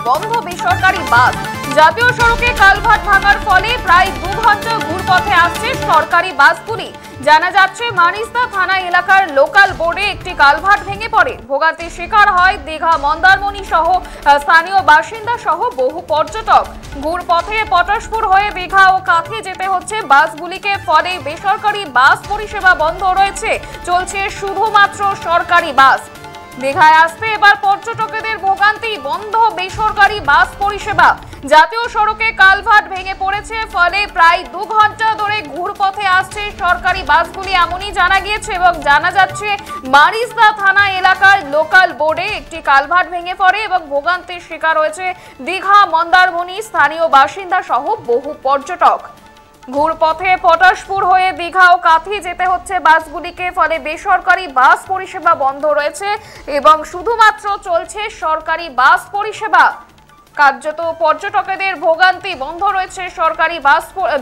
বন্ধ বেসরকারি বাস। জাতীয় সড়কে কালভার্ট ভাঙার ফলে প্রায় 2 ঘন্টা ঘুরপথে আসছে সরকারি বাসগুলি। জানা যাচ্ছে মানিসদা থানা এলাকার লোকাল বোর্ডে একটি কালভার্ট ভেঙে পড়ে। ভোগান্তির শিকার হয় দীঘা, মন্দারমণি সহ স্থানীয় বাসিন্দা সহ বহু পর্যটক। ঘুরপথে পটাশপুর হয়ে দীঘা ও কাঁথি যেতে হচ্ছে বাসগুলিকে, ফলে বেসরকারি বাস পরিষেবা বন্ধ রয়েছে, চলছে শুধুমাত্র সরকারি বাস। দীঘায় আসতে এবার পর্যটকদের ভোগান্তি, বন্ধ বেসরকারি বাস পরিষেবা। জাতীয় সড়কে কালভার্ট ভেঙে পড়েছে, ফলে প্রায় 2 ঘন্টা ধরে ঘুরপথে আসছে সরকারি বাসগুলি, এমনই জানা গিয়েছে। এবং জানা যাচ্ছে মারিসদা থানা এলাকার লোকাল বোর্ডে একটি কালভার্ট ভেঙে পড়ে এবং ভোগান্তির শিকার হয়েছে দীঘা, মন্দারমণি স্থানীয় বাসিন্দা সহ বহু পর্যটক। ঘুরপথে পটাশপুর হয়ে দীঘা ও কাঁথি যেতে হচ্ছে বাসগুলিকে, ফলে বেসরকারি বাস পরিষেবা বন্ধ রয়েছে এবং শুধুমাত্র চলছে সরকারি বাস পরিষেবা। কার্যত পর্যটকদের ভোগান্তি, বন্ধ রয়েছে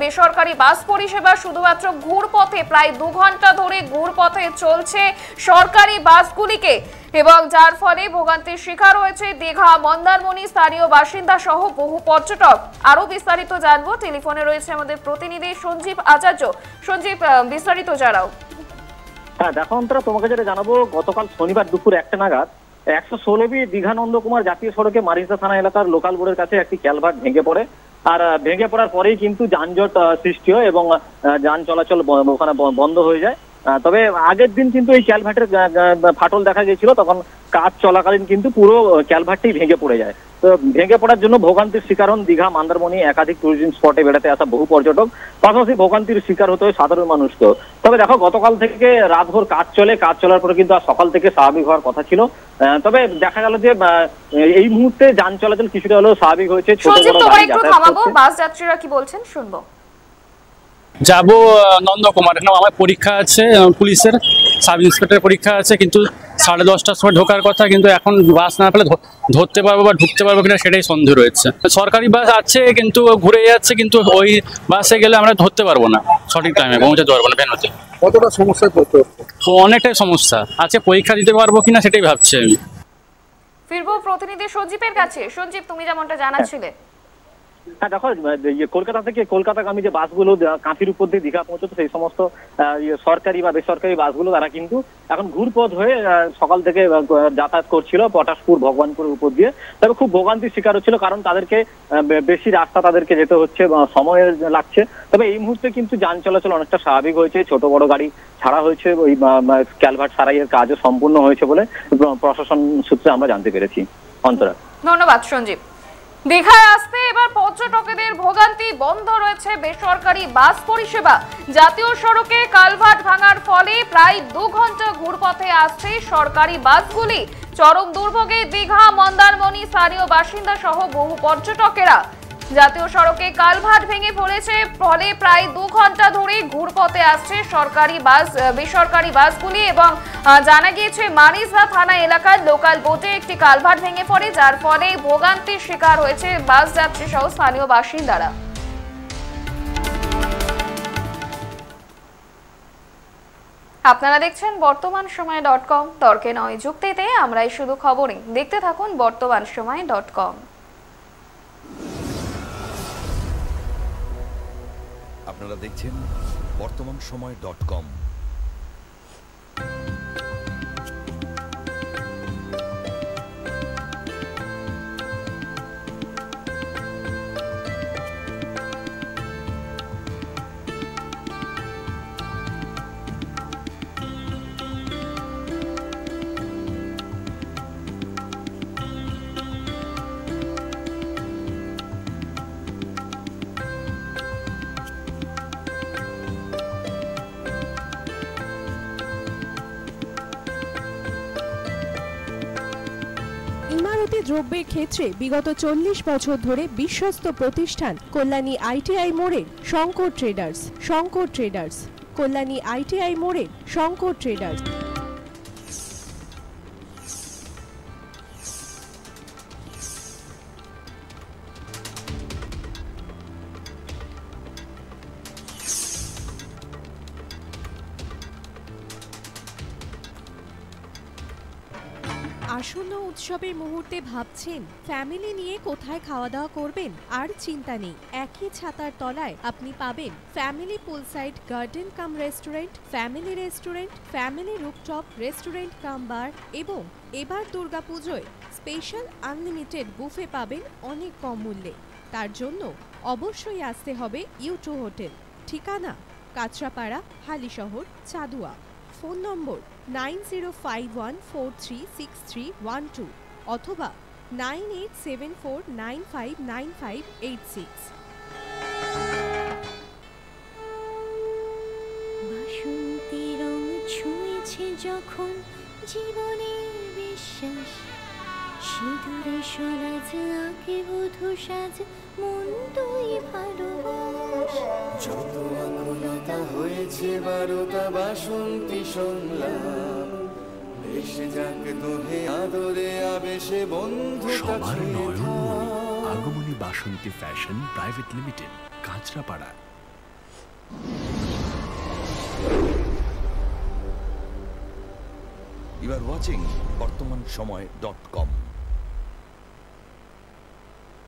বেসরকারি বাস পরিষেবা। শুধুমাত্র ঘুরপথে প্রায় 2 ঘন্টা ধরে ঘুরপথে চলছে সরকারি বাসগুলিকে, এবং যার ফলে ভোগান্তির শিকার হয়েছে দীঘা, মন্দারমণি স্থানীয় বাসিন্দা সহ বহু পর্যটক। আরো বিস্তারিত জানবো, টেলিফোনে রয়েছে আমাদের প্রতিনিধি সঞ্জীব আচার্য। সঞ্জীব, বিস্তারিত জানাও। হ্যাঁ দেখো অন্তরা, তোমাকে যেটা জানাবো, গতকাল শনিবার দুপুর 1টা নাগাদ 116 দীঘা নন্দকুমার জাতীয় সড়কে মারিসদা থানা এলাকার লোকাল বোর্ডের কাছে একটি ক্যালভার্ট ভেঙে পড়ে। আর ভেঙে পড়ার পরেই কিন্তু যানজট সৃষ্টি হয় এবং যান চলাচল ওখানে বন্ধ হয়ে যায়। তবে আগের দিন কিন্তু এই ক্যালভার্টের ফাটল দেখা গিয়েছিল, তখন কাজ চলাকালীন কিন্তু পুরো ক্যালভার্টটি ভেঙে পড়ে যায়। তো ভেঙে পড়ার জন্য ভোগান্তির শিকার হন দীঘা, মন্দারমণি একাধিক টুরিজম স্পটে বেড়াতে আসা বহু পর্যটক, পাশাপাশি ভোগান্তির শিকার হতে হয় সাধারণ মানুষকেও। তবে দেখো, গতকাল থেকে রাতভর কাজ চলার পরে কিন্তু আর সকাল থেকে স্বাভাবিক হওয়ার কথা ছিল। তবে দেখা গেল যে এই মুহূর্তে যান চলাচল কিছুটা হলেও স্বাভাবিক হয়েছে। বাস যাত্রীরা কি বলছেন শুনবো। যাবো নন্দকুমার, আমার পরীক্ষা আছে, পুলিশের সাব ইন্সপেক্টরের পরীক্ষা আছে, কিন্তু 10:30টার সময় ঢোকার কথা, কিন্তু এখন বাস না পেলে ধরতে পারবো বা ঢুকতে পারবো কিনা সেটাই সন্দেহ রয়েছে। সরকারি বাস আছে কিন্তু ঘুরে যাচ্ছে, কিন্তু ওই বাসে গেলে আমরা ধরতে পারবো না, সঠিক টাইমে পৌঁছাতে পারবো না। ভেনুতে কতটা সমস্যায় পড়তে হচ্ছে? অনেকটাই সমস্যা আছে, পরীক্ষা দিতে পারবো কিনা সেটাই ভাবছি আমি। ফিরবো প্রতিনিধি সঞ্জীবের কাছে। সঞ্জীব, তুমি যেমনটা জানাচ্ছিলে। হ্যাঁ দেখো, কলকাতা থেকে কলকাতাগামী যে বাসগুলো কাঁথির উপর দিয়ে দীঘা পৌঁছতো, সেই সমস্ত সরকারি বা বেসরকারি বাসগুলো তারা কিন্তু এখন ঘুরপথ হয়ে সকাল থেকে যাতায়াত করছিল পটাশপুর, ভগবানপুরের উপর দিয়ে। তবে খুব ভোগান্তির শিকার হচ্ছিল, কারণ তাদেরকে বেশি রাস্তা তাদেরকে যেতে হচ্ছে, সময় লাগছে। তবে এই মুহূর্তে কিন্তু যান চলাচল অনেকটা স্বাভাবিক হয়েছে, ছোট বড় গাড়ি ছাড়া হয়েছে, ওই ক্যালভার্ট সারাইয়ের কাজও সম্পূর্ণ হয়েছে বলে প্রশাসন সূত্রে আমরা জানতে পেরেছি। অন্তরা, ধন্যবাদ সঞ্জীব। দীঘায় আসতে এবার পর্যটকদের ভোগান্তি, বন্ধ রয়েছে বেসরকারি বাস পরিষেবা। জাতীয় সড়কে কালভার্ট ভাঙার ফলে প্রায় 2 ঘন্টা ঘুরপথে আসছে সরকারি বাসগুলি। চরম দুর্ভোগে দীঘা, মন্দারমণি স্থানীয় বাসিন্দা সহ বহু পর্যটকেরা। জাতীয় সড়কে কালভার্ট ভেঙে পড়েছে, ফলে প্রায় 2 ঘন্টা ধরে ঘুরপথে আসছে বেসরকারি বাসগুলি। এবং জানা গিয়েছে মারিসদা থানা এলাকার লোকাল বোটে একটি কালভার্ট ভেঙে পড়ে, যার ফলে ভোগান্তির শিকার হয়েছে বাস যাত্রী সহ স্থানীয় বাসিন্দারা। আপনারা দেখছেন বর্তমানসময়.com। তর্কে নয়, যুক্তিতে আমরাই শুধু খবরে। দেখতে থাকুন বর্তমানসময়.com। আপনারা দেখছেন বর্তমানসময়.com। ইমারতি দ্রব্যের ক্ষেত্রে বিগত 40 বছর ধরে বিশ্বস্ত প্রতিষ্ঠান কল্যাণী ITI মোড়ে শঙ্কর ট্রেডার্স। কল্যাণী ITI মোড়ে শঙ্কর ট্রেডার্স। আসন্ন উৎসবের মুহূর্তে ভাবছেন ফ্যামিলি নিয়ে কোথায় খাওয়া দাওয়া করবেন? আর চিন্তা নেই, একই ছাতার তলায় আপনি পাবেন family poolside garden cum restaurant, family rooftop restaurant cum bar এবং এবার দুর্গাপুজোয় স্পেশাল আনলিমিটেড বুফে পাবেন অনেক কম মূল্যে। তার জন্য অবশ্যই আসতে হবে U2 হোটেল। ঠিকানা কাঁচরাপাড়া, হালিশহর, চাদুয়া। ফোন নম্বর 9051436312 অথবা 9874959586। বাসন্তী রং ছুঁয়েছে যখন জীবনের বিশ্বাস, সিঁদুরে সরাজ আঁকে বধূ সাজ, মন তুই ভালোবাস। যত আকুলতা হয়েছে বারোটা বাসন্তী সংলাপ, এসে যাক দোহে আদরে আবেশে বন্ধুতা ছুঁয়ে থাক। Agamani Basanti fashion private limited, Kanchrapara. You are watching BortomanShomoy.com